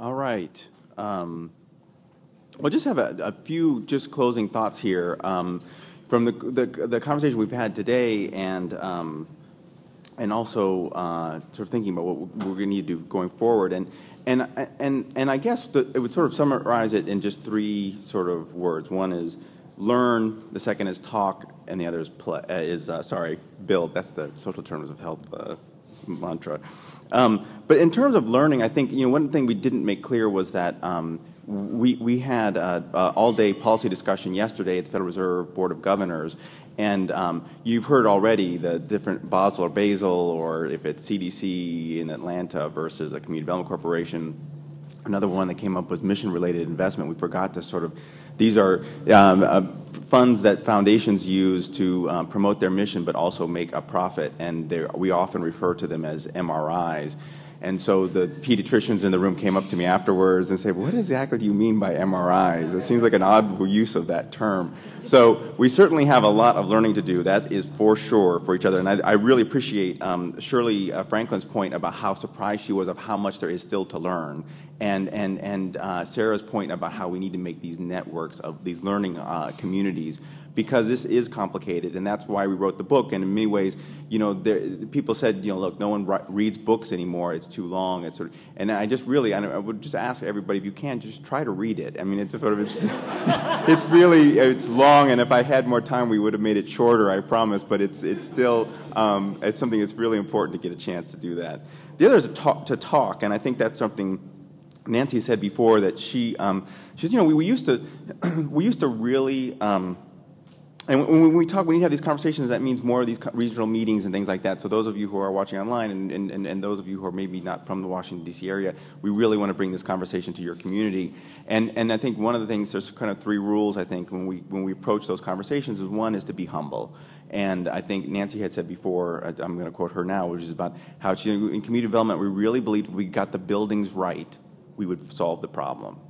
All right. We'll just have a few just closing thoughts here from the conversation we've had today, and also sort of thinking about what we're going to need to do going forward. And I guess it would sort of summarize it in just three sort of words. One is learn, the second is talk, and the other is build. That's the social terms of health mantra. But in terms of learning, I think one thing we didn't make clear was that we had all-day policy discussion yesterday at the Federal Reserve Board of Governors, and you've heard already the different Basel, or if it's CDC in Atlanta versus a community development corporation. Another one that came up was mission-related investment. We forgot to sort of, these are funds that foundations use to promote their mission but also make a profit, and we often refer to them as MRIs. And so the pediatricians in the room came up to me afterwards and said, what exactly do you mean by MRIs? It seems like an odd use of that term. So we certainly have a lot of learning to do. That is for sure for each other. And I really appreciate Shirley Franklin's point about how surprised she was of how much there is still to learn. And Sarah's point about how we need to make these networks of these learning communities, because this is complicated, and that's why we wrote the book. And in many ways, people said, look, no one reads books anymore; it's too long. It's sort of, and I would just ask everybody, if you can, just try to read it. I mean, it's it's long, and if I had more time, we would have made it shorter, I promise. But it's still it's something that's really important to get a chance to do that. The other is to talk, and I think that's something Nancy said before, that she's we used to really. And when we have these conversations, that means more of these regional meetings and things like that. So those of you who are watching online and those of you who are maybe not from the Washington, D.C. area, we really want to bring this conversation to your community. And I think one of the things, there's kind of three rules, I think, when we approach those conversations. Is one is to be humble. And I think Nancy had said before, I'm going to quote her now, which is about how in community development, we really believed if we got the buildings right, we would solve the problem.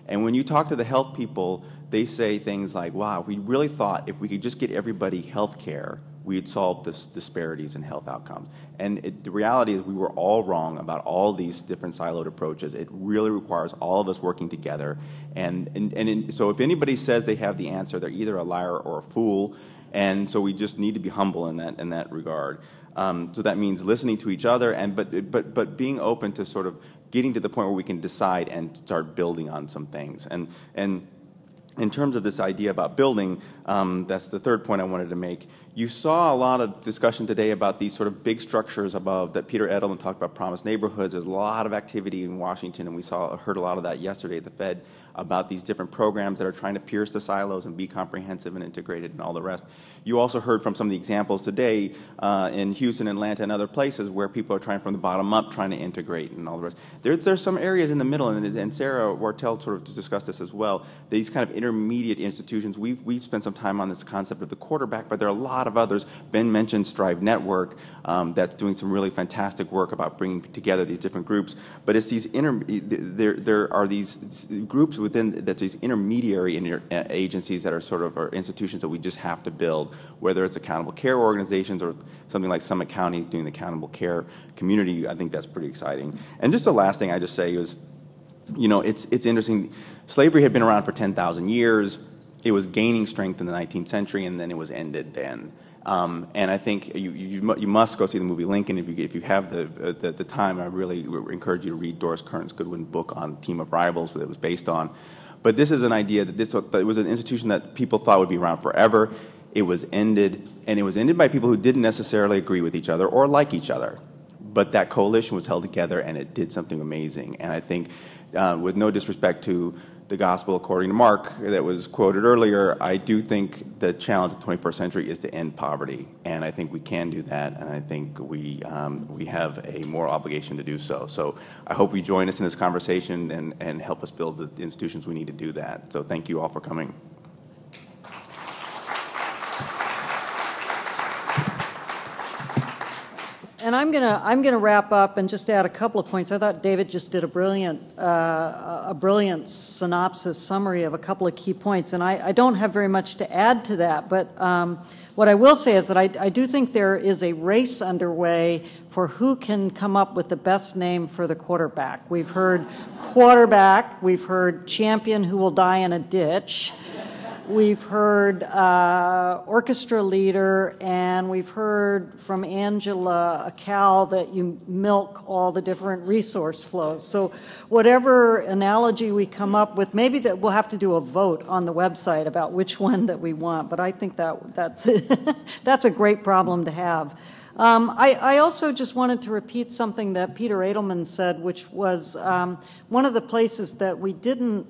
And when you talk to the health people, they say things like, wow, we really thought if we could just get everybody health care, we'd solve this disparities in health outcomes. And the reality is we were all wrong about all these different siloed approaches. It really requires all of us working together. So if anybody says they have the answer, they're either a liar or a fool. And so we just need to be humble in that regard. So that means listening to each other, but being open to sort of getting to the point where we can decide and start building on some things. And in terms of this idea about building, that's the third point I wanted to make. You saw a lot of discussion today about these sort of big structures above that. Peter Edelman talked about promised neighborhoods. There's a lot of activity in Washington, and we heard a lot of that yesterday at the Fed about these different programs that are trying to pierce the silos and be comprehensive and integrated and all the rest. You also heard from some of the examples today in Houston, Atlanta, and other places where people are trying from the bottom up, trying to integrate and all the rest. There's some areas in the middle, and Sarah Wartell sort of discussed this as well. These kind of intermediate institutions. We've spent some time on this concept of the quarterback, but there are a lot of others. Ben mentioned Strive Network, that's doing some really fantastic work about bringing together these different groups. But it's these there are these groups within these intermediary agencies that are sort of institutions that we just have to build, whether it's accountable care organizations or something like Summit County doing the accountable care community. I think that's pretty exciting. And just the last thing I just say is, it's interesting. Slavery had been around for 10,000 years. It was gaining strength in the 19th century, and then it was ended then. And I think you must go see the movie Lincoln if you have the time. I really encourage you to read Doris Kearns Goodwin's book on Team of Rivals that it was based on. But this is an idea that it was an institution that people thought would be around forever. It was ended, and it was ended by people who didn't necessarily agree with each other or like each other. But that coalition was held together, and it did something amazing. And I think, with no disrespect to the gospel according to Mark that was quoted earlier, I do think the challenge of the 21st century is to end poverty, and I think we can do that, and I think we have a moral obligation to do so. So I hope you join us in this conversation and help us build the institutions we need to do that. So thank you all for coming. And I'm gonna wrap up and just add a couple of points. I thought David just did a brilliant synopsis summary of a couple of key points, and I don't have very much to add to that. But what I will say is that I do think there is a race underway for who can come up with the best name for the quarterback. We've heard quarterback, we've heard champion who will die in a ditch. We've heard orchestra leader, and we've heard from Angela, a cow that you milk all the different resource flows. So whatever analogy we come up with, maybe that we'll have to do a vote on the website about which one that we want, but I think that's that's a great problem to have. I also just wanted to repeat something that Peter Edelman said, which was one of the places that we didn't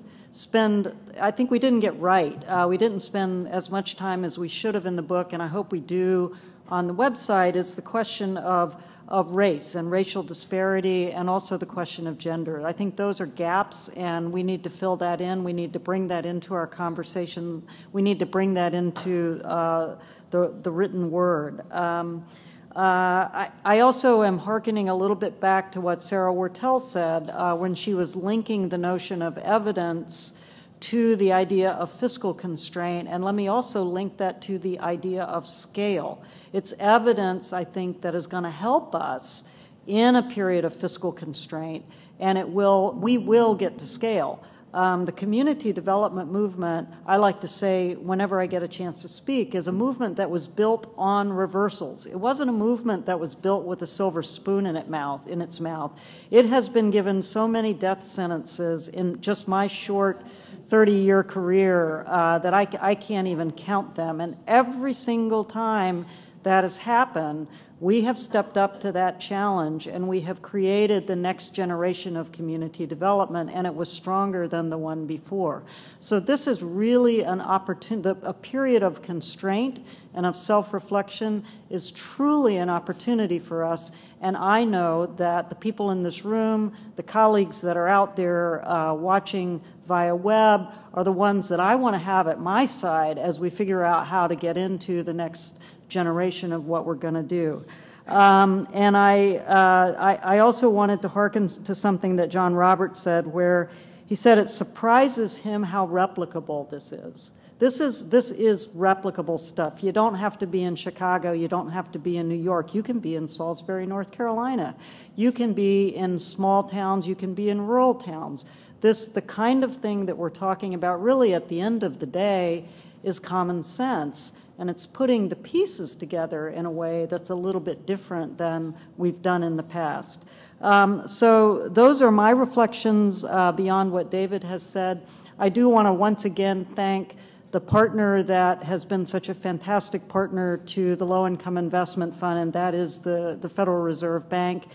I think we didn't get right. We didn't spend as much time as we should have in the book, and I hope we do on the website, is the question of race and racial disparity, and also the question of gender. I think those are gaps, and we need to fill that in. We need to bring that into our conversation. We need to bring that into the written word. I also am hearkening a little bit back to what Sarah Wartell said when she was linking the notion of evidence to the idea of fiscal constraint, and let me also link that to the idea of scale. It's evidence, I think, that is going to help us in a period of fiscal constraint, and we will get to scale. The community development movement, I like to say whenever I get a chance to speak, is a movement that was built on reversals. It wasn't a movement that was built with a silver spoon in its mouth. It has been given so many death sentences in just my short 30-year career that I can't even count them. And every single time that has happened, we have stepped up to that challenge, and we have created the next generation of community development, and it was stronger than the one before. So this is really an opportunity. A period of constraint and of self-reflection is truly an opportunity for us, and I know that the people in this room, the colleagues that are out there watching via web, are the ones that I want to have at my side as we figure out how to get into the next generation of what we're going to do. And I also wanted to hearken to something that John Roberts said, where he said it surprises him how replicable this is. This is replicable stuff. You don't have to be in Chicago. You don't have to be in New York. You can be in Salisbury, North Carolina. You can be in small towns. You can be in rural towns. The kind of thing that we're talking about really at the end of the day is common sense. And it's putting the pieces together in a way that's a little bit different than we've done in the past. So those are my reflections beyond what David has said. I do want to once again thank the partner that has been such a fantastic partner to the Low Income Investment Fund, and that is the Federal Reserve Bank,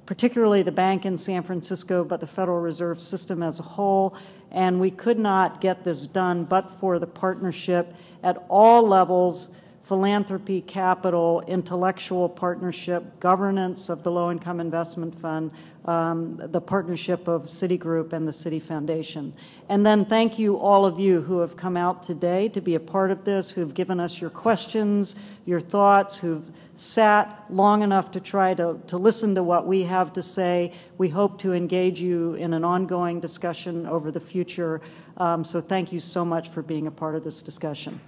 particularly the bank in San Francisco, but the Federal Reserve System as a whole. And we could not get this done but for the partnership at all levels: philanthropy, capital, intellectual partnership, governance of the Low Income Investment Fund, the partnership of Citigroup and the Citi Foundation. And then thank you, all of you who have come out today to be a part of this, who've given us your questions, your thoughts, who've sat long enough to try to listen to what we have to say. We hope to engage you in an ongoing discussion over the future. So thank you so much for being a part of this discussion.